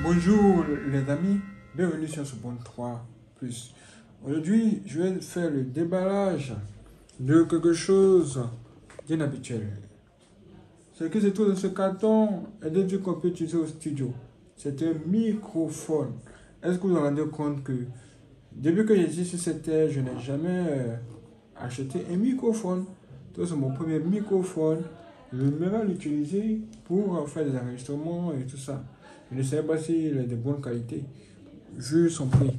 Bonjour les amis, bienvenue sur ce bon 3 plus. Aujourd'hui, je vais faire le déballage de quelque chose d'inhabituel. Ce qui se trouve dans ce carton est des trucs qu'on peut utiliser au studio. C'est un microphone. Est-ce que vous vous rendez compte que depuis que j'ai sur cette terre, je n'ai jamais acheté un microphone. C'est mon premier microphone. Je vais l'utiliser pour faire des enregistrements et tout ça. Je ne sais pas s'il est de bonne qualité, vu son prix.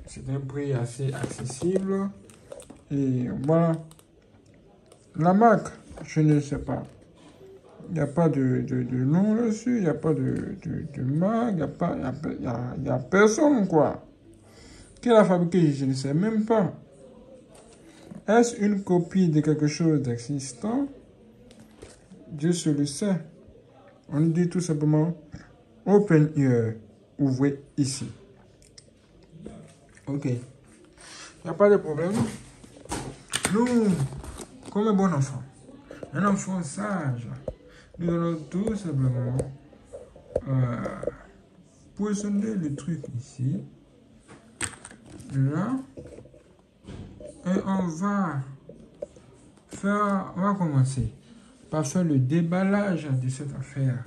C'est un prix assez accessible. Et voilà. La marque, je ne sais pas. Il n'y a pas de nom là-dessus, il n'y a pas de marque, il n'y a personne, quoi. Qui l'a fabriqué, je ne sais même pas. Est-ce une copie de quelque chose d'existant? Dieu seul le sait. On dit tout simplement Open Ear. Ouvrez ici. Ok. Il n'y a pas de problème. Nous, comme un bon enfant, un enfant sage, nous allons tout simplement positionner le truc ici. Là. Et on va commencer par faire le déballage de cette affaire.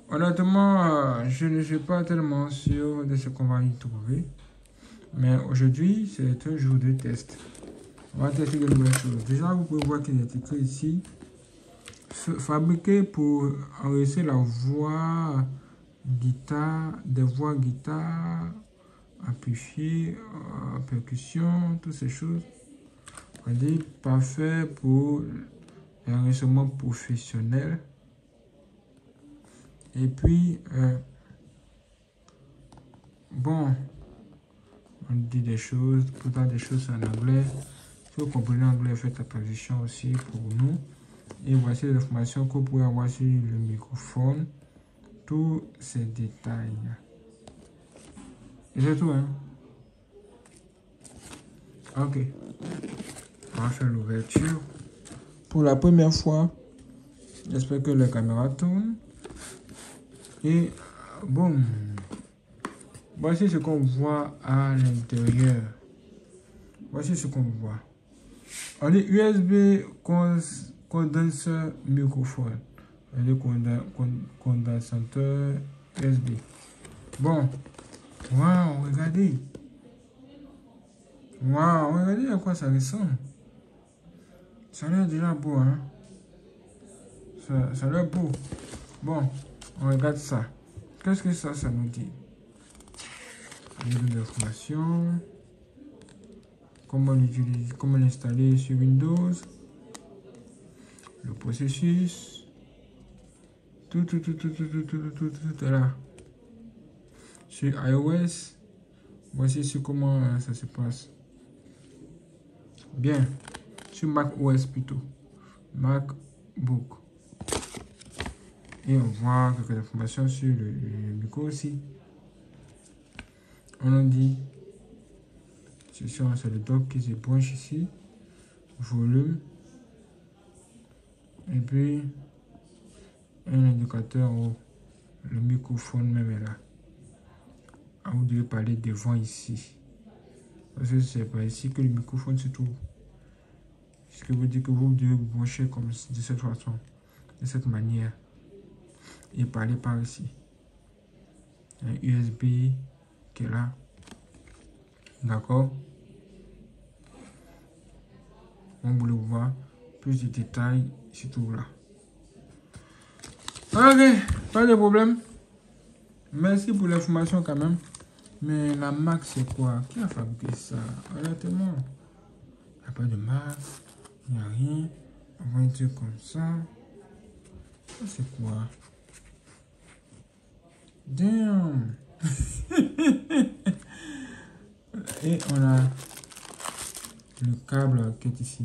Honnêtement, je ne suis pas tellement sûr de ce qu'on va y trouver. Mais aujourd'hui, c'est un jour de test. On va tester de nouvelles choses. Déjà, vous pouvez voir qu'il est écrit ici. Fabriqué pour enregistrer la voix guitare, des voix guitare, amplifiées, percussion, toutes ces choses. On dit parfait pour l'enregistrement professionnel. Et puis, bon, on dit des choses, pourtant des choses en anglais. Si vous comprenez l'anglais, faites la traduction aussi pour nous. Et voici les informations que vous pouvez avoir sur le microphone. Tous ces détails. Et c'est tout, hein? Ok. On va faire l'ouverture. Pour la première fois, j'espère que la caméra tourne. Et bon, voici ce qu'on voit à l'intérieur. Voici ce qu'on voit. On dit USB condenseur microphone. On dit condensateur USB. Bon, waouh, regardez. Waouh, regardez à quoi ça ressemble. Ça a l'air déjà beau, hein. Ça a l'air beau. Bon, on regarde ça. Qu'est-ce que ça nous dit? Il y a des informations. Comment l'utiliser, comment l'installer sur Windows. Le processus. Tout est là. Sur iOS. Voici comment ça se passe. Bien. Sur Mac OS plutôt. MacBook. Et on voit quelques informations sur le micro aussi. On en dit, c'est le dock qui se branche ici. Volume. Et puis, un indicateur où le microphone même est là. Vous devez parler devant ici. Parce que c'est pas ici que le microphone se trouve. Ce qui veut dire que vous devez vous brancher comme de cette façon, de cette manière. Et parler par ici. Un USB qui est là. D'accord. On voulait voir plus de détails, c'est tout là. Ok, pas de problème. Merci pour l'information quand même. Mais la marque c'est quoi? Qui a fabriqué ça? Honnêtement, il n'y a pas de marque, il n'y a rien. On va dire comme ça. Ça c'est quoi? Damn. Et on a le câble qui est ici.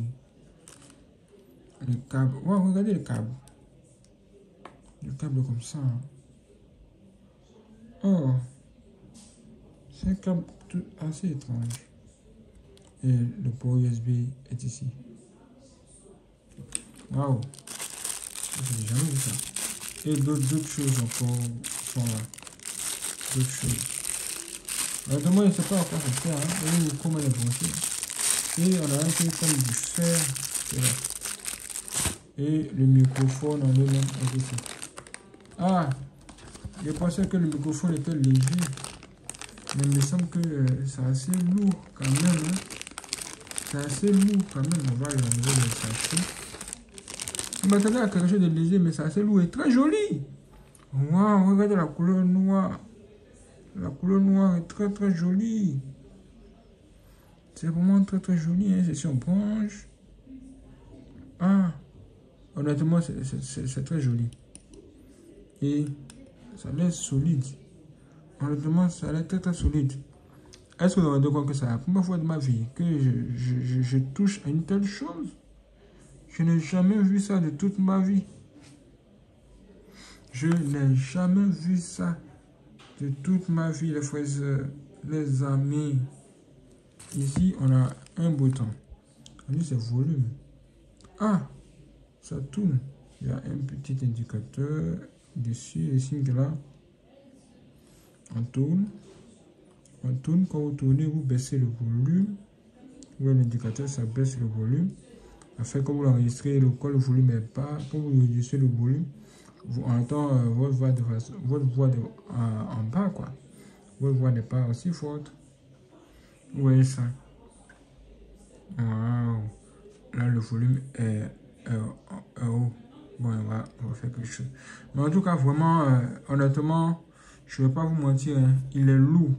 Le câble. Wow, regardez le câble. Le câble comme ça. Oh. C'est un câble tout assez étrange. Et le port USB est ici. Waouh. J'ai jamais vu ça. Et d'autres choses encore sont là. d'autres choses. Honnêtement, je ne sais pas à quoi ça sert. Hein. Et comment les brancher. Et on a un truc comme du fer. Là. Et le microphone en lui-même. Ah, je pensais que le microphone était léger. Mais il me semble que c'est assez lourd quand même. Hein. C'est assez lourd quand même. On va enlever le sachet. Je m'attendais à quelque chose de léger, mais c'est assez lourd et très joli. Waouh, regardez la couleur noire. La couleur noire est très très jolie. C'est vraiment très très joli. Hein. C'est sur branche. Ah, honnêtement, c'est très joli. Et ça a l'air solide. Honnêtement, ça a l'air très très solide. Est-ce que vous vous rendez compte que c'est la première fois de ma vie que je touche à une telle chose? Je n'ai jamais vu ça de toute ma vie. Je n'ai jamais vu ça de toute ma vie, les frères, les amis. Ici, on a un bouton. On dit c'est volume. Ah, ça tourne. Il y a un petit indicateur dessus, le signe là. On tourne. On tourne. Quand vous tournez, vous baissez le volume. Vous voyez l'indicateur, ça baisse le volume. Afin que vous l'enregistrez, quand le volume est bas, quand vous réduisez le volume, vous entendez votre voix en bas, quoi. Votre voix n'est pas aussi forte. Vous voyez ça? Waouh! Là, le volume est haut. Bon, on va faire quelque chose. Mais en tout cas, vraiment, honnêtement, je ne vais pas vous mentir, hein, il est lourd.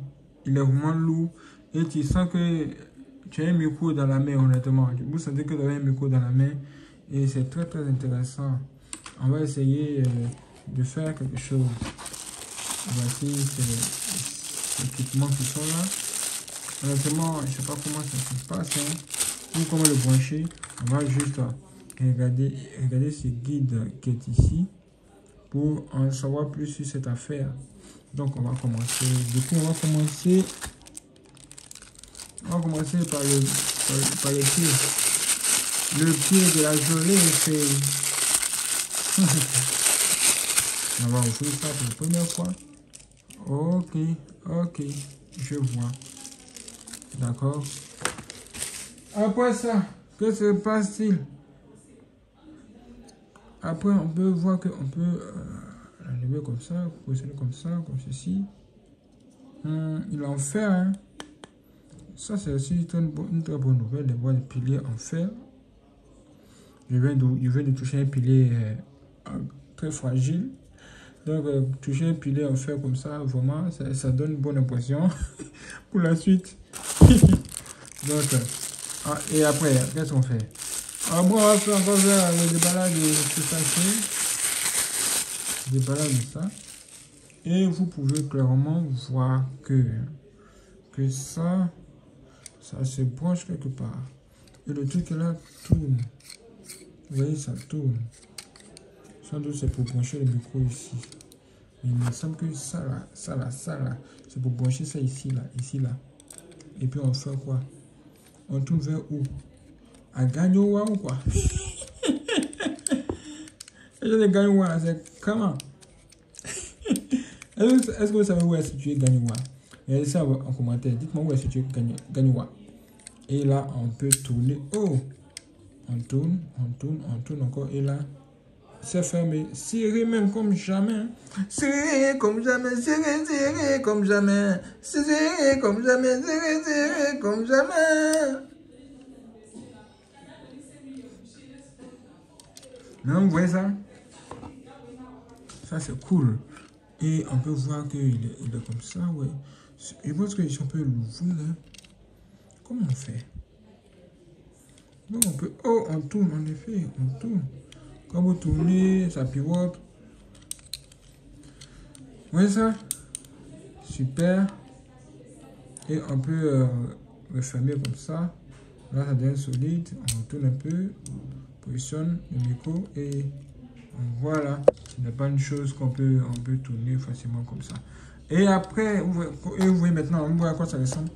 Il est vraiment lourd. Et tu sens que tu as un micro dans la main, honnêtement. Vous sentez que vous avez un micro dans la main. Et c'est très, très intéressant. On va essayer de faire quelque chose. Voici ces équipements qui sont là. Honnêtement, je ne sais pas comment ça se passe. Hein. Ou comment le brancher. On va juste regarder ce guide qui est ici pour en savoir plus sur cette affaire. Donc, on va commencer. Du coup, on va commencer par le pied. Le pied de la gelée, c'est... On va ouvrir ça pour la première fois. Ok, je vois. D'accord. Après ça, que se passe-t-il? Après, on peut voir qu'on peut l'enlever comme ça, positionner comme ça, comme ceci. Il en fer, hein. Ça, c'est aussi une très bonne nouvelle, de voir des piliers en fer. Je viens de toucher un pilier très fragile. Donc, toucher un pilier en fer comme ça, vraiment, ça donne une bonne impression pour la suite. Donc, et après, qu'est-ce qu'on fait? Bon, on va faire encore le déballage de ce sachet. Déballage de ça. Et vous pouvez clairement voir que ça se branche quelque part. Et le truc là tourne. Vous voyez, ça tourne. Sans doute, c'est pour brancher le micro ici. Mais il me semble que ça là, c'est pour brancher ça ici, là. Et puis on fait quoi? On tourne vers où? À Gagnoua ou quoi? Et les Gagnoua là, c'est comment? Est-ce que vous savez où est situé Gagnoua? Regardez ça en commentaire. Dites-moi où est situé Gagnoua. Et là, on peut tourner. Oh! On tourne encore. Et là, c'est fermé. Serré même comme jamais. Serré comme jamais. Serré comme jamais. Serré comme jamais. Serré comme jamais. Non, vous voyez ça? Ça, c'est cool. Et on peut voir qu'il est comme ça, ouais. Je pense que si on peut l'ouvrir, hein. Comment on fait? Non, on peut... Oh, on tourne, en effet, on tourne. Quand vous tournez, ça pivote. Vous voyez ça? Super. Et on peut refermer comme ça. Là, ça devient solide. On tourne un peu. On positionne le micro et voilà. Ce n'est pas une chose on peut tourner facilement comme ça. Et après, vous voyez maintenant, vous voyez à quoi ça ressemble.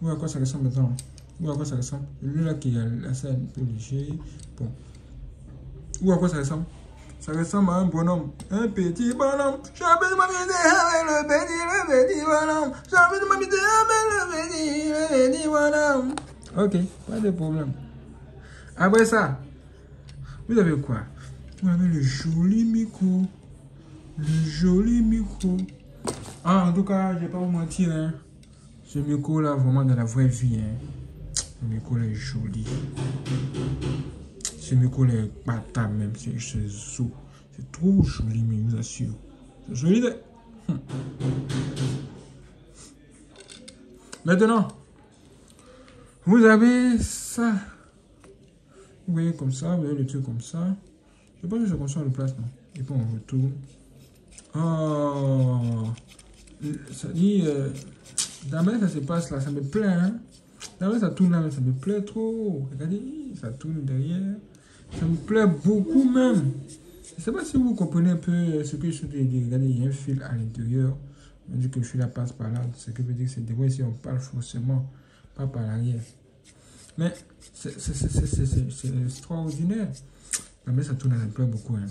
Vous voyez à quoi ça ressemble maintenant. Vous voyez à quoi ça ressemble. Lui là qui est assez un peu léger. Bon. Vous voyez à quoi ça ressemble. Ça ressemble à un bonhomme. Un petit bonhomme. J'ai envie de m'amuser avec le petit bonhomme. J'ai envie de m'amuser avec le petit bonhomme. Ok, pas de problème. Après ça, vous avez quoi? Vous avez le joli micro. Le joli micro. Ah, en tout cas, je ne vais pas vous mentir. Hein. Ce micro-là, vraiment dans la vraie vie. Hein. Le micro-là est joli. Ce micro-là est patate même. C'est sous. C'est trop joli, mais je vous assure. C'est joli. Maintenant, vous avez ça. Vous voyez comme ça, vous voyez le truc comme ça. Je pense que je consomme le place, non? Et puis on retourne. Oh, ça dit, d'abord ça se passe là, ça me plaît, hein. D'abord ça tourne là, mais ça me plaît trop. Regardez, ça tourne derrière. Ça me plaît beaucoup même. Je ne sais pas si vous comprenez un peu ce que je veux dire. Regardez, il y a un fil à l'intérieur. On dit que le fil là passe par là. Ce qui veut dire que c'est derrière si on parle forcément, pas par l'arrière. Mais c'est extraordinaire. Mais ça tourne, ça me plaît beaucoup. Hein.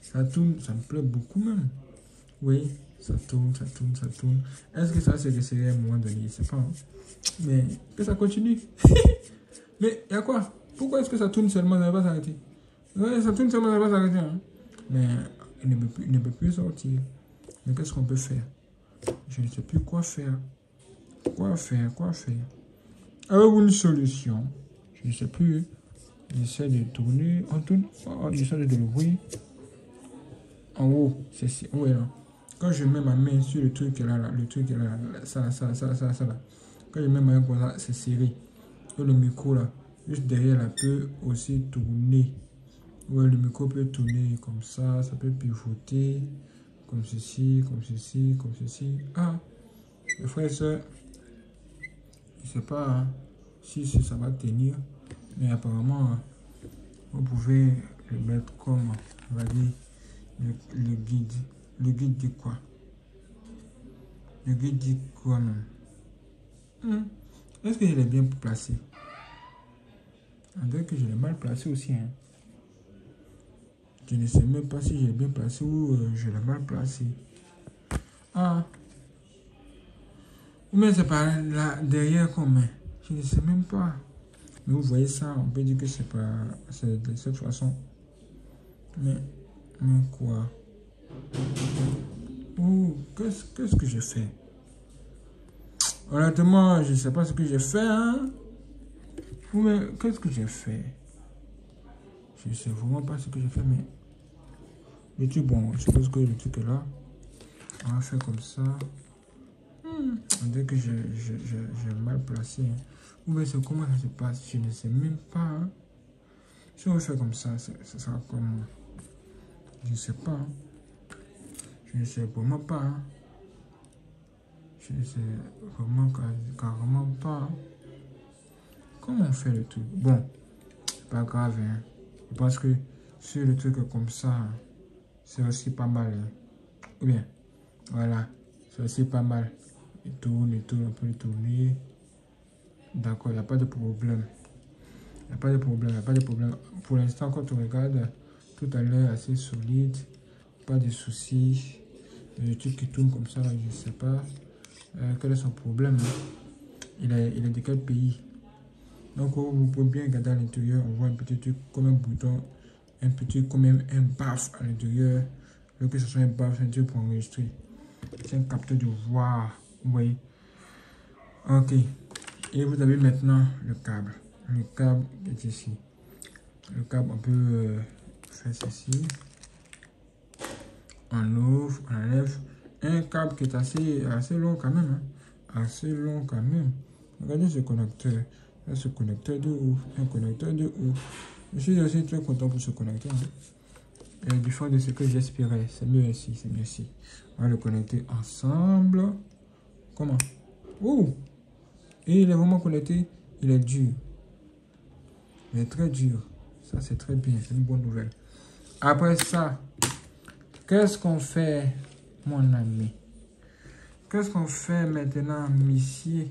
Ça tourne, ça me plaît beaucoup même. Oui, ça tourne, ça tourne, ça tourne. Est-ce que ça, c'est que c'est à un moment donné? Je ne sais pas. Hein. Mais que ça continue. Mais il y a quoi? Pourquoi est-ce que ça tourne seulement, ça ne va pas s'arrêter? Oui, ça tourne seulement, ça ne va pas s'arrêter. Hein. Mais il ne peut plus sortir. Mais qu'est-ce qu'on peut faire? Je ne sais plus quoi faire. Quoi faire? Avez-vous une solution? Je ne sais plus. J'essaie de tourner. On tourne. Oh, j'essaie de l'ouvrir. En haut, c'est ici. Oui, là. Quand je mets ma main sur le truc là, le truc là, ça là. Quand je mets ma main comme ça, c'est serré. Et le micro là, juste derrière là, peut aussi tourner. Ouais, le micro peut tourner comme ça peut pivoter. Comme ceci, comme ceci, comme ceci. Ah, mes frères et sœurs, je ne sais pas hein, si ça va tenir, mais apparemment, hein, vous pouvez le mettre comme, on va dire, le guide. Le guide dit quoi? Le guide dit quoi même? Est-ce que je l'ai bien placé? On dirait que je l'ai mal placé aussi. Hein. Je ne sais même pas si j'ai bien placé ou je l'ai mal placé. Ah. Mais c'est par là, derrière qu'on met. Je ne sais même pas. Mais vous voyez ça, on peut dire que c'est pas... C'est de cette façon. Mais quoi? Oh, qu'est-ce que j'ai fait? Honnêtement, je ne sais pas ce que j'ai fait, hein. Mais qu'est-ce que j'ai fait? Je ne sais vraiment pas ce que j'ai fait, mais... Le truc, bon, je suppose que le truc est là. On va faire comme ça. On dirait que j'ai mal placé. Hein. Ou bien c'est comment ça se passe? Je ne sais même pas. Hein. Si on fait comme ça, ça sera comme... Je ne sais pas. Hein. Je ne sais vraiment pas. Hein. Je ne sais vraiment carrément pas. Hein. Comment on fait le truc? Bon, c'est pas grave. Hein. Je pense que sur le truc comme ça, c'est aussi pas mal. Hein. Ou bien, voilà, c'est aussi pas mal. Il tourne, on peut le tourner. D'accord, il n'y a pas de problème. Il n'y a pas de problème. Pour l'instant, quand on regarde, tout à l'heure assez solide. Pas de soucis. Le truc qui tourne comme ça, là, je ne sais pas. Quel est son problème? Hein? Il est de quel pays? Donc, vous pouvez bien regarder à l'intérieur. On voit un petit truc comme un bouton. Un petit comme un baf à l'intérieur. Que ce soit un baf, c'est un truc pour enregistrer. C'est un capteur de voix. Oui. Ok. Et vous avez maintenant le câble. Le câble est ici. Le câble, on peut faire ceci. On ouvre, on enlève. Un câble qui est assez long quand même. Hein. Assez long quand même. Regardez ce connecteur. Là, ce connecteur de ouf. Un connecteur de ouf. Je suis aussi très content pour ce connecteur. Hein. Du fond de ce que j'espérais. C'est mieux ici, c'est mieux ici. On va le connecter ensemble. Comment? Oh! Et il est vraiment connecté. Il est dur. Il est très dur. Ça, c'est très bien. C'est une bonne nouvelle. Après ça, qu'est-ce qu'on fait, mon ami? Qu'est-ce qu'on fait maintenant, monsieur?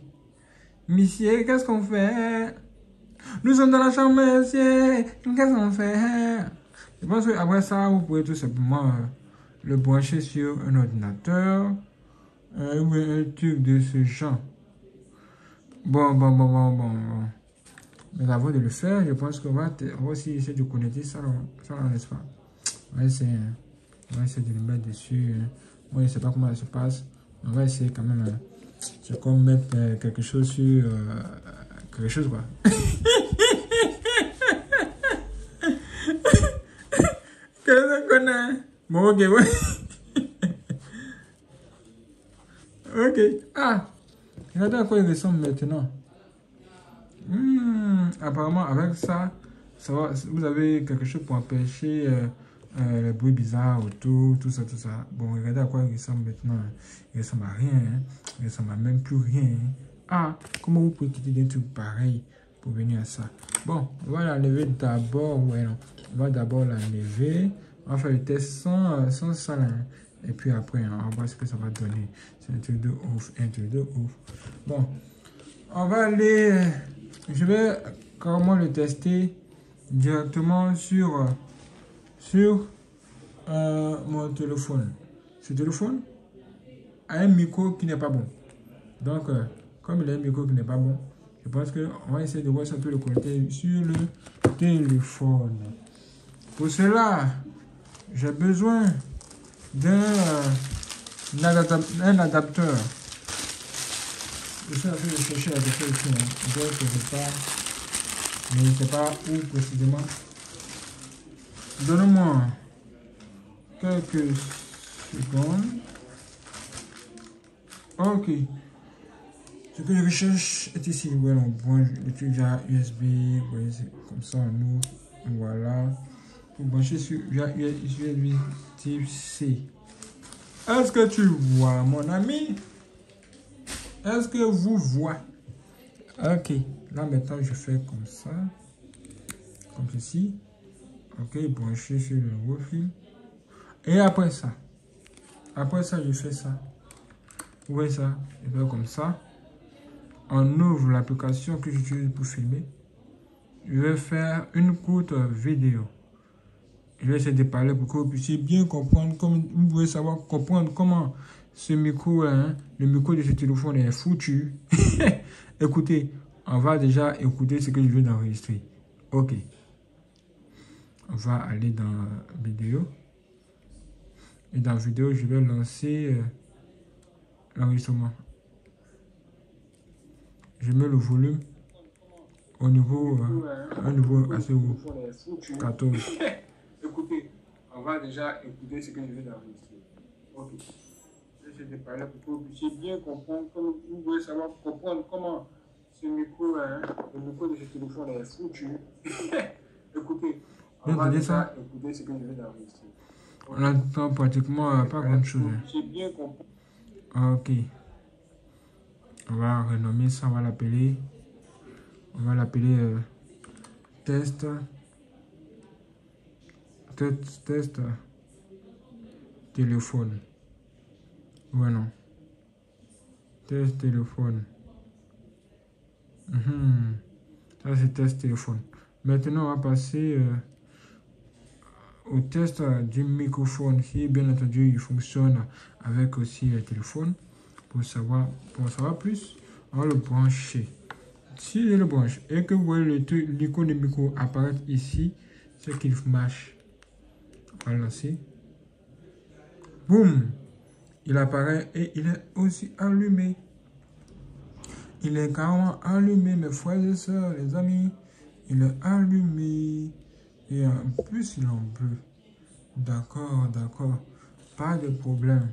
Monsieur, qu'est-ce qu'on fait? Nous sommes dans la chambre, monsieur. Qu'est-ce qu'on fait? Je pense qu'après ça, vous pouvez tout simplement le brancher sur un ordinateur ou un truc de ce genre. Bon. Mais avant de le faire, je pense qu'on va aussi essayer de connecter ça, n'est-ce pas? On va essayer de le mettre dessus. Moi, je ne sais pas comment ça se passe. On va essayer quand même. C'est comme mettre quelque chose sur quelque chose, quoi. Qu'est-ce qu'on a? Bon, ok, ouais. Ok. Ah, regardez à quoi il ressemble maintenant. Apparemment, avec ça, va, vous avez quelque chose pour empêcher les bruits bizarres autour, tout ça. Bon, regardez à quoi il ressemble maintenant. Il ressemble à rien. Hein. Il ressemble à même plus rien. Hein. Ah, comment vous pouvez quitter des trucs pareils pour venir à ça? Bon, on va l'enlever d'abord. Ouais, non. On va d'abord l'enlever. On va faire le test sans ça. Là, hein. Et puis après, on va voir ce que ça va donner. C'est un truc de ouf. Bon, on va aller... Je vais carrément le tester directement sur mon téléphone. Ce téléphone a un micro qui n'est pas bon. Donc, comme il a un micro qui n'est pas bon, je pense qu'on va essayer de voir si on peut le connecter sur le téléphone. Pour cela, j'ai besoin d'un adapteur. Je suis en train de chercher l'adapteur ici. Donc, je ne sais pas où précisément. Donnez-moi quelques secondes. Ok. Ce que je recherche est ici. Voilà, on branche le truc via USB. Voyez, comme ça, nous. Voilà. Pour brancher via USB type C. Est-ce que tu vois, mon ami? Est-ce que vous voyez? Ok. Là, maintenant, je fais comme ça. Comme ceci. Ok, branché sur le nouveau fil. Et après ça, je fais ça. Vous voyez ça? Je fais comme ça. On ouvre l'application que j'utilise pour filmer. Je vais faire une courte vidéo. Je vais essayer de parler pour que vous puissiez bien comprendre, comme vous pouvez comprendre comment ce micro, hein, le micro de ce téléphone est foutu. Écoutez, on va déjà écouter ce que je veux d'enregistrer. Ok. On va aller dans vidéo. Et dans vidéo, je vais lancer l'enregistrement. Je mets le volume au niveau, assez haut. 14. Écoutez, on va déjà écouter ce que je vais d'enregistrer. Ok. J'essaie de parler pour que vous puissiez bien comprendre, comme vous pouvez comprendre comment ce micro, hein, le micro de ce téléphone est foutu. Écoutez, on va déjà écouter ce que je vais d'enregistrer. On n'entend pratiquement pas grand chose. Ok. On va renommer ça, on va l'appeler test téléphone. Ouais, non. Test téléphone. Ça, c'est test téléphone. Maintenant, on va passer au test du microphone. Si, bien entendu, il fonctionne avec aussi le téléphone. Pour savoir plus, on va le brancher. Si je le branche et que vous voyez l'icône de micro apparaître ici, c'est qu'il marche. On va lancer. Boum! Il apparaît et il est aussi allumé. Il est carrément allumé, mes frères et sœurs, les amis. Il est allumé. Et en plus, il est en bleu. D'accord. Pas de problème.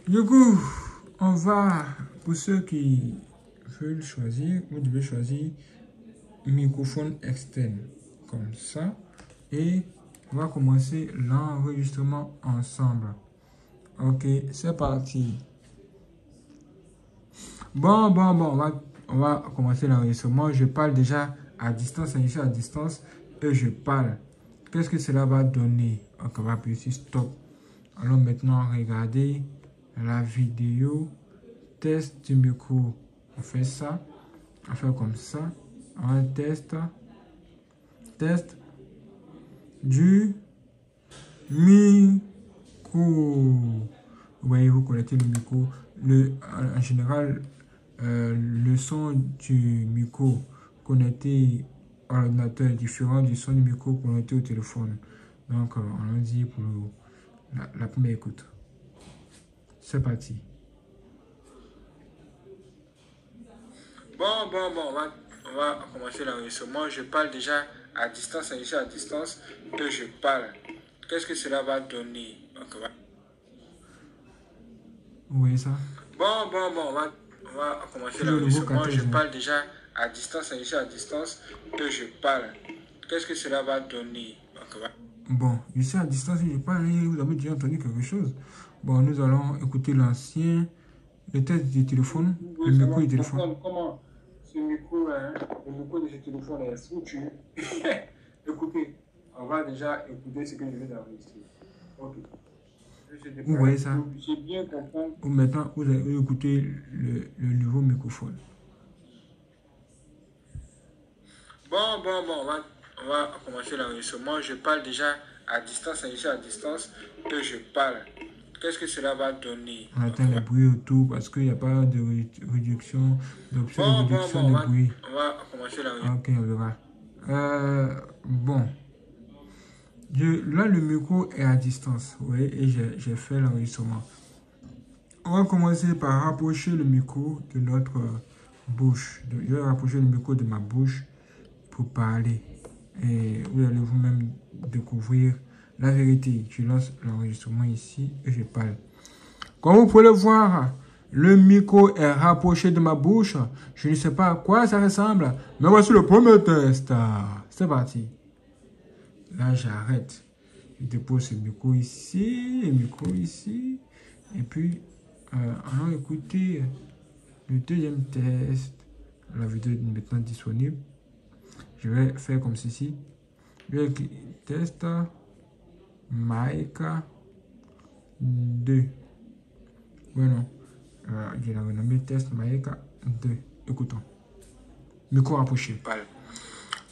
Du coup, on va, pour ceux qui veulent choisir, vous devez choisir microphone externe, comme ça. Et on va commencer l'enregistrement ensemble. Ok, c'est parti. Bon, on va commencer l'enregistrement. Je parle déjà à distance, je suis à distance et je parle. Qu'est-ce que cela va donner? Donc, on va appuyer sur stop. Allons maintenant regarder la vidéo test du micro. On fait ça. On fait comme ça. On teste. Test du micro. Vous voyez, vous connectez le micro. En général, le son du micro connecté à l'ordinateur est différent du son du micro connecté au téléphone. Donc, on dit pour la première écoute. C'est parti. Bon, on va commencer l'enregistrement. Je parle déjà à distance, ici à distance, que je parle. Qu'est-ce que cela va donner? Okay. Vous voyez ça? Bon, on va commencer l'enregistrement. Je parle déjà à distance, ici à distance, que je parle. Qu'est-ce que cela va donner? Okay. Bon, ici à distance, je parle, vous avez déjà entendu quelque chose. Bon, nous allons écouter l'ancien, le test du téléphone, le micro du téléphone. Comment ce micro, hein, le micro de ce téléphone est foutu. Écoutez, on va déjà écouter ce que je vais enregistrer. Ok. Vous voyez ça? J'ai bien compris. Maintenant, vous allez écouter le nouveau microphone. Bon, on va commencer l'enregistrement. Je parle déjà à distance, ici à distance, que je parle. Qu'est-ce que cela va donner? On entend les bruits autour parce qu'il n'y a pas de réduction, d'option de réduction de bruit. On va commencer l'enregistrement. Ok, on verra. Bon. Là, le micro est à distance, vous voyez, et j'ai fait l'enregistrement. On va commencer par rapprocher le micro de notre bouche. Donc, je vais rapprocher le micro de ma bouche pour parler. Et vous allez vous-même découvrir la vérité. Je lance l'enregistrement ici et je parle. Comme vous pouvez le voir, le micro est rapproché de ma bouche. Je ne sais pas à quoi ça ressemble, mais voici le premier test. C'est parti. Là, j'arrête. Je dépose ce micro ici, le micro ici. Et puis, on va écouter le deuxième test. La vidéo est maintenant disponible. Je vais faire comme ceci. Je vais test mic 2. Bueno, je l'ai renommé test mic 2. Écoutons. Micro rapproché.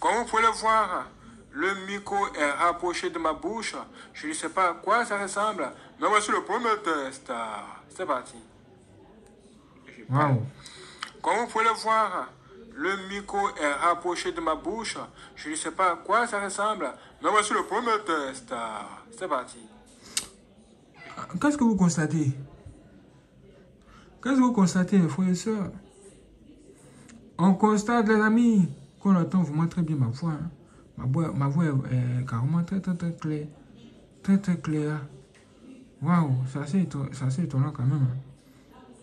Comme vous pouvez le voir, le micro est rapproché de ma bouche. Je ne sais pas à quoi ça ressemble, mais voici le premier test. C'est parti. Wow. Comme vous pouvez le voir, le micro est rapproché de ma bouche. Je ne sais pas à quoi ça ressemble, mais voici le premier test. C'est parti. Qu'est-ce que vous constatez? Qu'est-ce que vous constatez, mes frères et sœurs? On constate, les amis, qu'on entend vraiment très bien ma voix. Hein. Ma voix est carrément très claire. Très claire. Waouh, c'est assez étonnant quand même.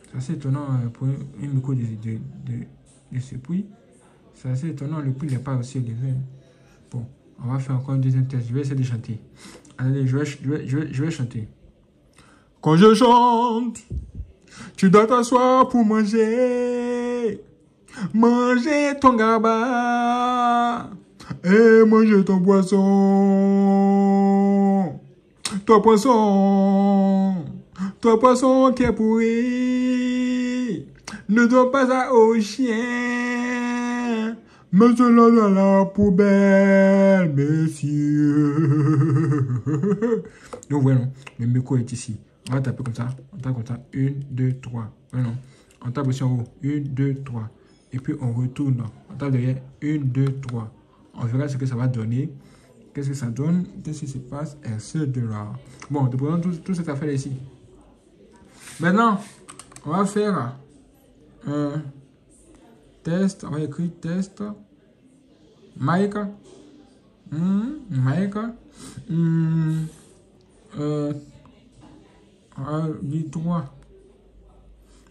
C'est assez étonnant pour un micro de ce prix. C'est assez étonnant, le prix n'est pas aussi élevé. Bon, on va faire encore un deuxième test. Je vais essayer de chanter. Allez, je vais chanter. Quand je chante, tu dois t'asseoir pour manger. Manger ton gaba. Et manger ton poisson. Ton poisson qui est pourri. Ne donne pas ça au chien. Mets-le dans la poubelle, messieurs. Donc voilà, le micro est ici. On va taper comme ça. On tape comme ça. 1, 2, 3. Voilà. On tape aussi en haut. 1, 2, 3. Et puis on retourne. On tape derrière. 1, 2, 3. On verra ce que ça va donner. Qu'est-ce que ça donne? Qu'est-ce qui se passe? Et ce de là. Bon, déposons toute cette affaire ici. Maintenant, on va faire un test. On va écrire test. Maïka. Maïka. Dit 3.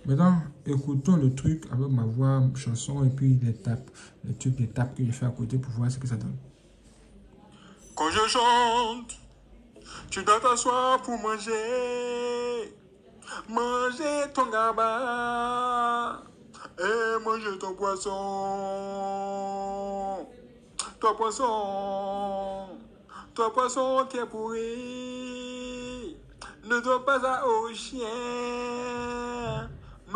Maintenant, écoutons le truc avec ma voix, chanson et puis les tapes. Les trucs, les tapes que je fais à côté pour voir ce que ça donne. Quand je chante, tu dois t'asseoir pour manger. Manger ton gaba. Et manger ton poisson. Ton poisson qui est pourri. Ne donne pas ça au chien.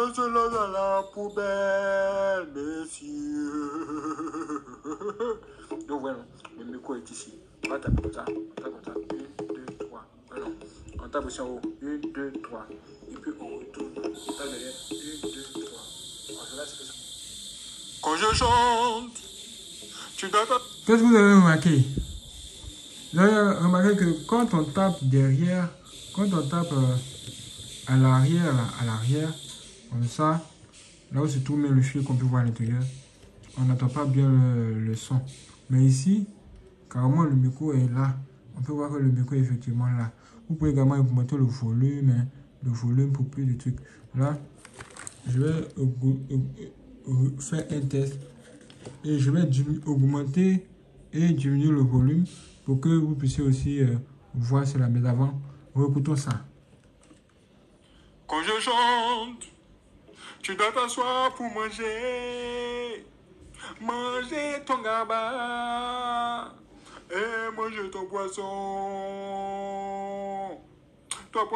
Mettez-le dans la poubelle, messieurs. Donc voilà, le micro est ici. On va taper comme ça. On tape comme ça. 1, 2, 3. Non. On tape aussi en haut. 1, 2, 3. Et puis on retourne. On tape derrière. 1, 2, 3. Quand je chante, tu dois pas. Qu'est-ce que vous avez remarqué? Vous avez remarqué que quand on tape derrière, quand on tape à l'arrière, comme ça, là où se trouve le fil qu'on peut voir à l'intérieur, on n'entend pas bien le son. Mais ici, carrément, le micro est là. On peut voir que le micro est effectivement là. Vous pouvez également augmenter le volume pour plus de trucs. Là, je vais faire un test et je vais augmenter et diminuer le volume pour que vous puissiez aussi voir cela. Mais avant, écoutons ça. Quand je chante, tu dois t'asseoir pour manger. Manger ton gaba et manger ton poisson. Ton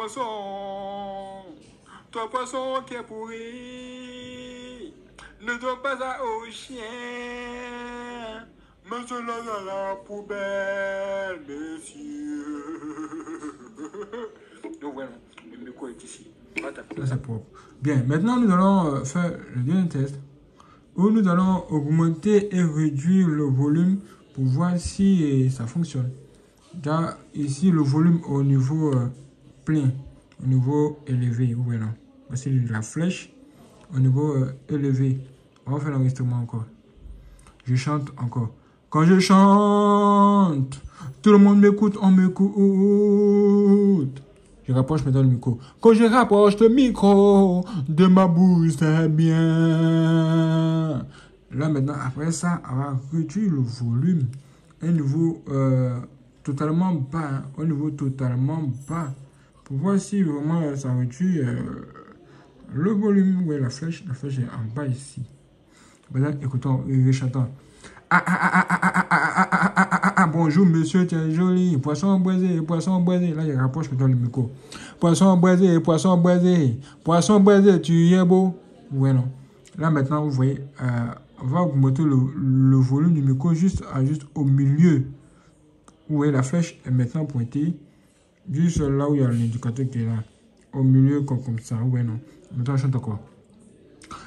poisson qui est pourri. Ne donne pas ça au chien. Mettez-le dans la poubelle, messieurs. Donc voilà, le micro est ici. Ça c'est propre. Bien, maintenant nous allons faire le deuxième test où nous allons augmenter et réduire le volume pour voir si ça fonctionne. Là, ici, le volume au niveau plein, au niveau élevé. Voilà. Voici la flèche au niveau élevé. On va faire l'enregistrement encore. Je chante encore. Quand je chante, tout le monde m'écoute, on m'écoute. Je rapproche maintenant le micro. Quand je rapproche le micro de ma bouche, c'est bien. Là maintenant, après ça, on va réduire le volume à un niveau totalement bas. Hein, au niveau totalement bas. Pour voir si vraiment ça réduit le volume. Oui, la flèche est en bas ici. Maintenant, écoutons, chantant. Bonjour monsieur, tu es joli. Poisson braisé, poisson braisé. Là, il rapproche maintenant le micro. Poisson braisé, poisson braisé. Poisson braisé, tu es beau. Ouais, non. Là, maintenant, vous voyez, on va augmenter le volume du micro juste au milieu. Vous voyez, la flèche est maintenant pointée. Juste là où il y a l'indicateur qui est là. Au milieu, comme ça. Ouais, non. Maintenant, je chante encore.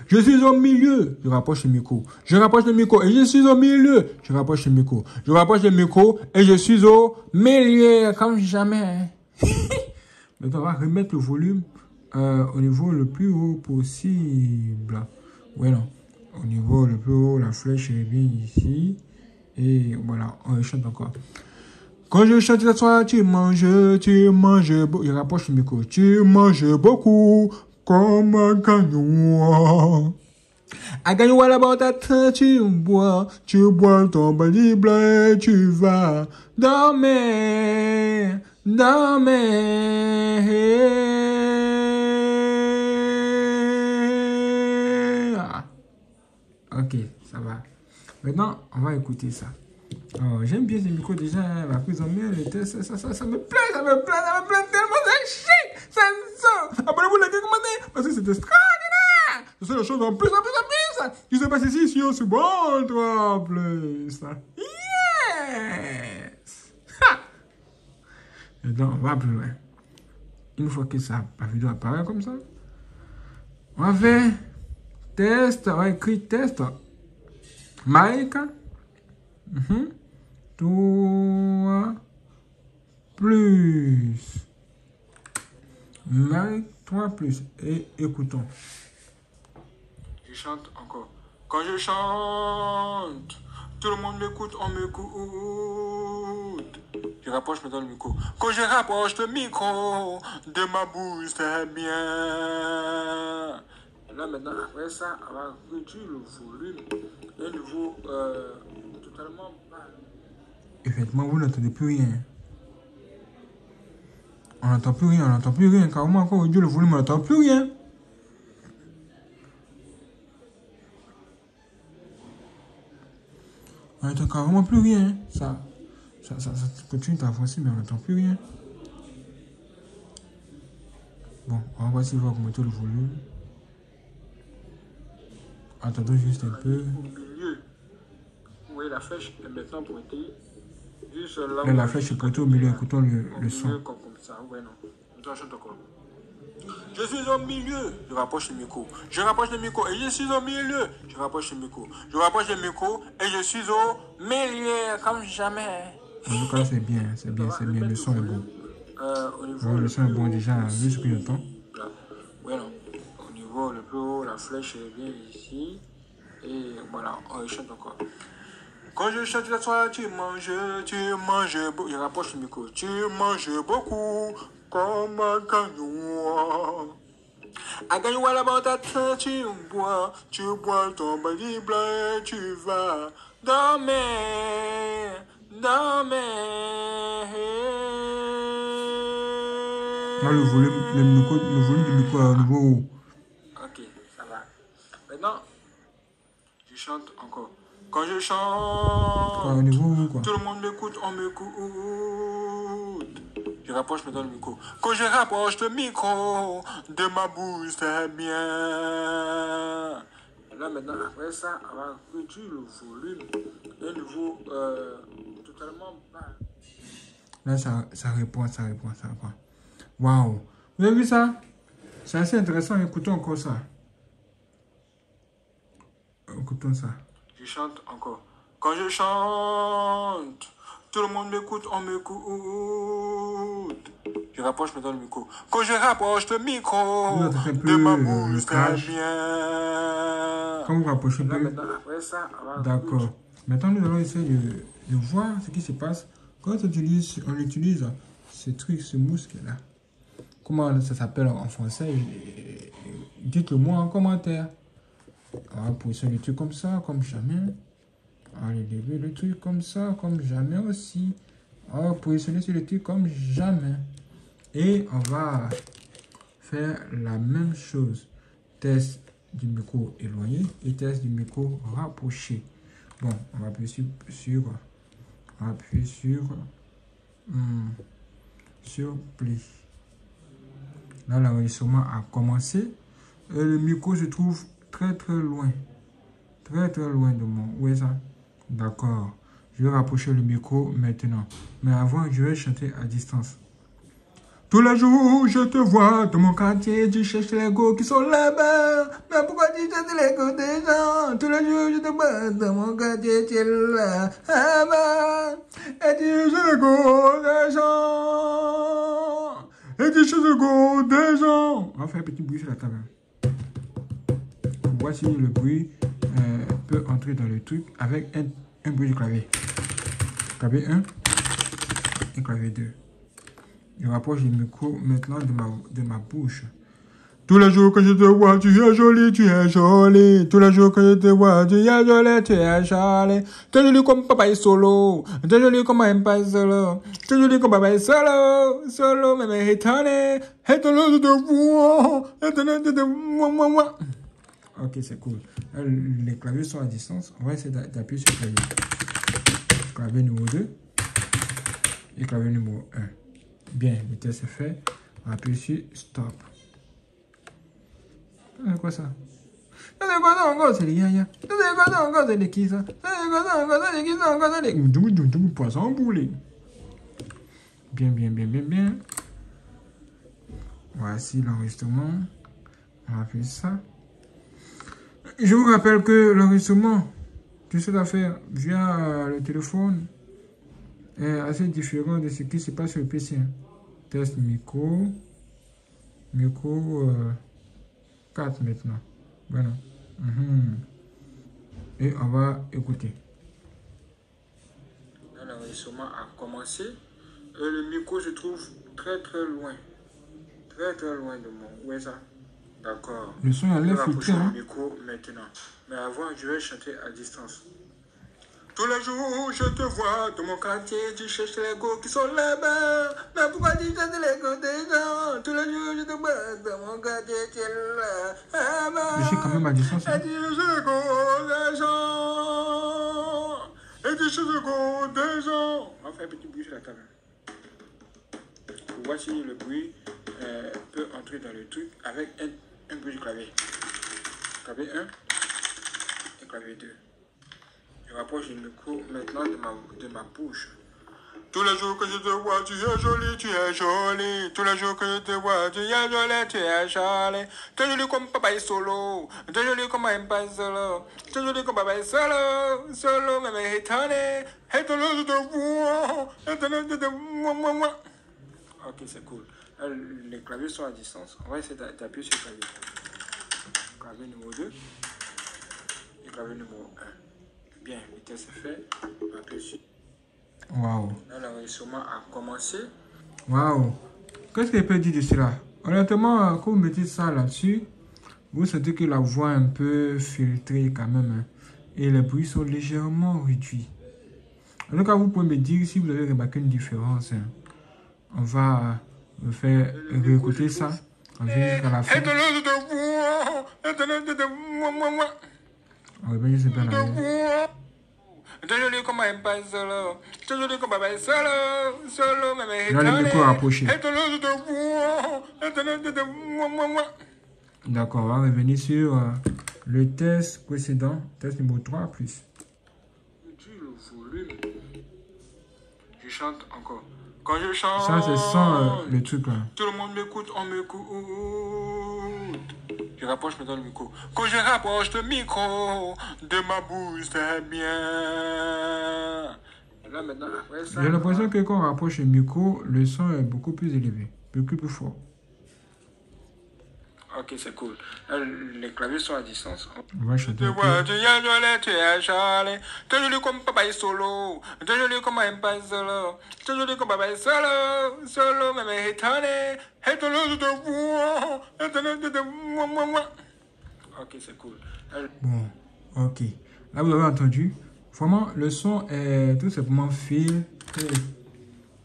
Je suis au milieu. Je rapproche le micro. Je rapproche le micro et je suis au milieu. Je rapproche le micro. Je rapproche le micro et je suis au milieu. Comme jamais. Maintenant, on va remettre le volume au niveau le plus haut possible. Ouais, non. Au niveau le plus haut, la flèche est bien ici. Et voilà, on chante encore. Quand je chante la soirée, tu manges beaucoup. Je rapproche le micro. Tu manges beaucoup. Comme un gagnon. Un gagnon à la bande à terre, tu bois ton balible et tu vas dormir. Ok, ça va. Maintenant, on va écouter ça. Oh, j'aime bien ce micro déjà, la prise en main, ça me plaît tellement, c'est chic, ça sent. Abonnez-vous, likez, commentez, parce que c'est extraordinaire. Ce sont les choses en plus. Je sais pas si on se bon, toi, en plus. Yes. Et donc, on va plus loin. Une fois que la vidéo apparaît comme ça, on va faire test, on va écrire test. Mike. Toi plus. Mike, toi plus. Et écoutons. Je chante encore. Quand je chante, tout le monde m'écoute, on m'écoute. Je rapproche maintenant le micro. Quand je rapproche le micro de ma bouche, c'est bien. Là maintenant, après ça, on va réduire le volume à un niveau totalement bas. Effectivement, vous n'entendez plus rien. On n'entend plus rien. Carrément, encore réduire le volume, on n'entend plus rien. On n'entend carrément plus rien. Ça continue d'avancer, mais on n'entend plus rien. Bon, on va voir s'il va augmenter le volume. Attendons juste un peu. Au milieu. Vous voyez la flèche est maintenant pointée. Juste là. Là, la flèche est pointée au milieu. Écoutons le son. Comme ça. Ouais, non. Je chante encore. Je suis au milieu. Je rapproche le micro. Je rapproche le micro et je suis au milieu. Je rapproche le micro. Je rapproche le micro et je suis au milieu comme jamais. En tout cas, c'est bien, c'est bien, c'est bien. Le son est bon. Au niveau le son est bon déjà, vu ce que j'entends. Oui, non. Au niveau le plus haut, la flèche est bien ici. Et voilà, on chante encore. Quand je chante la soirée, tu manges beaucoup. Je rapproche le micro. Tu manges beaucoup comme un gagnois. À gagnois là-bas, tu bois ton body blanc et tu vas dormir, dormir. Là, le volume du micro est au niveau haut. Ok, ça va. Maintenant, je chante encore. Quand je chante, Au niveau haut, quoi. Tout le monde m'écoute, on m'écoute. Je rapproche maintenant le micro. Quand je rapproche le micro de ma bouche, c'est bien. Là maintenant, après ça, on va réduire le volume à un niveau totalement bas. Là, ça répond. Waouh! Vous avez vu ça? C'est assez intéressant. Écoutons encore ça. Écoutons ça. Je chante encore. Quand je chante, tout le monde m'écoute, on m'écoute. Je rapproche maintenant le micro. Quand je rapproche le micro de ma bouche, très bien. Quand vous rapprochez un peu. D'accord. Maintenant, nous allons essayer de voir ce qui se passe quand on utilise ce truc, ce muscle là. Comment ça s'appelle en français? Dites-le moi en commentaire. On va positionner le truc comme ça, comme jamais. On va lever le truc comme ça, comme jamais aussi. On va positionner sur le truc comme jamais. Et on va faire la même chose. Test du micro éloigné et test du micro rapproché. Bon, on va appuyer sur play. Là, l'enregistrement a commencé. Et le micro se trouve très loin. Très loin de moi. Où est ça? D'accord. Je vais rapprocher le micro maintenant. Mais avant, je vais chanter à distance. Tous les jours, je te vois dans mon quartier, tu cherches les go qui sont là-bas. Mais pourquoi tu cherches les go des gens? Tous les jours, je te vois dans mon quartier, tu es là-bas. Et tu cherches les go des gens. Et tu cherches les go des gens. On va faire un petit bruit sur la table. Voici le bruit peut entrer dans le truc avec un bruit de clavier. Clavier 1 et clavier 2. Je rapproche le micro maintenant de ma bouche. Tous les jours que je te vois, tu es jolie, tu es jolie. Tous les jours que je te vois, tu es jolie, tu es jolie. Tu es jolie comme papa est solo. Tu es jolie comme papa est solo. Tu es jolie comme papa est solo. Solo, mais étonné. Étonné, je te vois. Étonné, je te vois. Ok, c'est cool. Là, les claviers sont à distance. On va essayer d'appuyer sur le clavier. Clavier numéro 2 et clavier numéro 1. Bien, le test est fait. On appuie sur stop. C'est quoi ça? C'est quoi ça encore? C'est les yaya. C'est quoi ça encore? C'est les qui ça? C'est quoi ça encore? C'est les qui ça encore? C'est les poisson boulet. Bien. Voici l'enregistrement. On va faire ça. Je vous rappelle que l'enregistrement de cette affaire via le téléphone est assez différent de ce qui se passe sur le PC. Test micro. Micro 4 maintenant. Voilà. Et on va écouter. L'enregistrement a commencé. Et le micro se trouve très loin. Très loin de moi. Où est ça? D'accord. Le son a l'air filtré. Le micro maintenant. Mais avant, je vais chanter à distance. Tous les jours, je te vois dans mon quartier, tu cherches les go qui sont là-bas. Mais pourquoi tu cherches les go des gens? Tous les jours, je te vois dans mon quartier, tu es là-bas. Je suis quand même à distance. Et tu cherches les go des gens. Et tu cherches les go des gens. On va faire un petit bruit sur la table. Voici le bruit peut entrer dans le truc avec un bruit du clavier. Clavier 1 clavier 2. Je rapproche le micro maintenant de ma bouche. Tous les jours que je te vois, tu es jolie, tu es jolie. Tous les jours que je te vois, tu es jolie, tu es jolie. Tu es jolie comme papa est solo. Tu es jolie comme un pas solo. Tu es jolie comme papa est solo. Solo, mais étonné. Étonné, je te vois. Étonné, je te vois. Ok, c'est cool. Là, les claviers sont à distance. On va essayer d'appuyer sur le clavier. Clavier numéro 2. Et clavier numéro 1. Bien, le test est fait. On va appuyer sur. Waouh. Là, l'enregistrement a commencé. Waouh. Qu'est-ce qu'elle peut dire de cela? Honnêtement, quand vous mettez ça là-dessus, vous sentez que la voix est un peu filtrée quand même. Hein, et les bruits sont légèrement réduits. En tout cas, vous pouvez me dire si vous avez remarqué une différence. Hein. On va me faire réécouter ça. On va jusqu'à la fin. On revient juste un peu en arrière. Désolé comme un pas solo. Désolé comme papa est solo. Solo, mais Là, le micro est approché. D'accord, on va revenir sur le test précédent. Test numéro 3 plus. Le volume. Je chante encore. Quand je chante. Ça, c'est sans le truc là. Tout le monde m'écoute, on m'écoute. Je rapproche maintenant le micro. Quand je rapproche le micro de ma bouche, c'est bien. Là maintenant, après ça. J'ai l'impression que quand on rapproche le micro, le son est beaucoup plus élevé, beaucoup plus fort. Ok, c'est cool. Là, les claviers sont à distance. On va chanter un peu. Tu es jolie, tu es jolie. Tu es jolie comme papa est solo. Tu es jolie comme un pas solo. Tu es jolie comme papa est solo. Solo, mais étonné. Étonné, je te vois. Étonné, je te vois. Ok, c'est cool. Bon, ok. Là, vous avez entendu. Vraiment, le son est tout simplement filtré.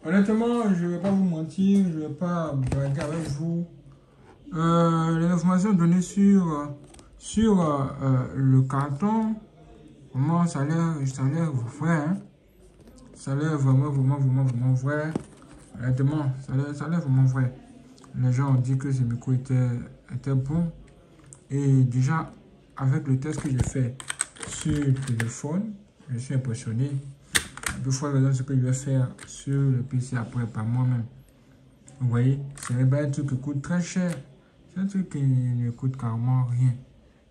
Honnêtement, je ne vais pas vous mentir, je ne vais pas braguer avec vous. Les informations données sur le carton, vraiment, ça a l'air vrai. Hein? Ça a l'air vraiment vrai. Honnêtement, ça a l'air vraiment vrai. Les gens ont dit que ce micro était bon. Et déjà, avec le test que j'ai fait sur le téléphone, je suis impressionné. Deux fois, ce que je vais faire sur le PC après par moi-même. Vous voyez, c'est pas un truc qui coûte très cher. C'est un truc qui ne coûte carrément rien.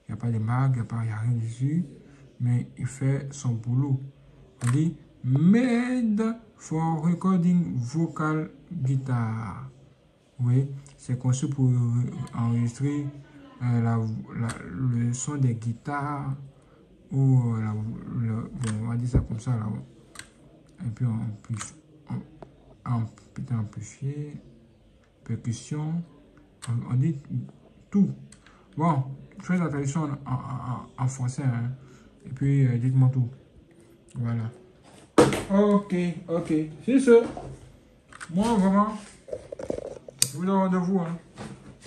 Il n'y a pas de marque, il n'y a rien dessus. Mais il fait son boulot. On dit Made for Recording Vocal Guitar. Oui, c'est conçu pour enregistrer le son des guitares. Ou bon, on va dire ça comme ça là. Et puis amplifier, percussion. On dit tout. Bon, faites attention en français. Hein. Et puis, dites-moi tout. Voilà. Ok. C'est ce. Moi, vraiment, je vous donne rendez-vous. Hein.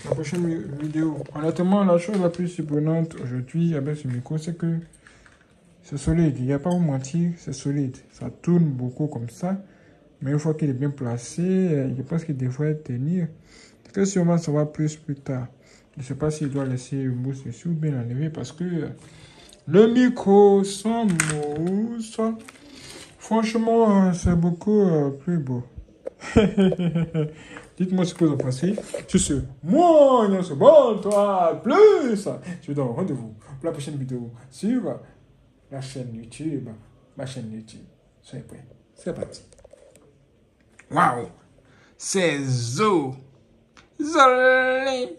La prochaine vidéo. Honnêtement, la chose la plus surprenante aujourd'hui avec ce micro, c'est que c'est solide. Il n'y a pas à vous mentir, c'est solide. Ça tourne beaucoup comme ça. Mais une fois qu'il est bien placé, je pense qu'il devrait tenir. Que sûrement ça va plus tard. Je ne sais pas s'il doit laisser le mousse dessus ou bien l'enlever parce que le micro sans mousse, franchement, c'est beaucoup plus beau. Dites-moi ce que vous en pensez. Je suis moi, non, c'est bon, toi, plus. Je vous donne rendez-vous pour la prochaine vidéo sur la chaîne YouTube, ma chaîne YouTube. Soyez prêts. C'est parti. Waouh, c'est Zo. Zolé.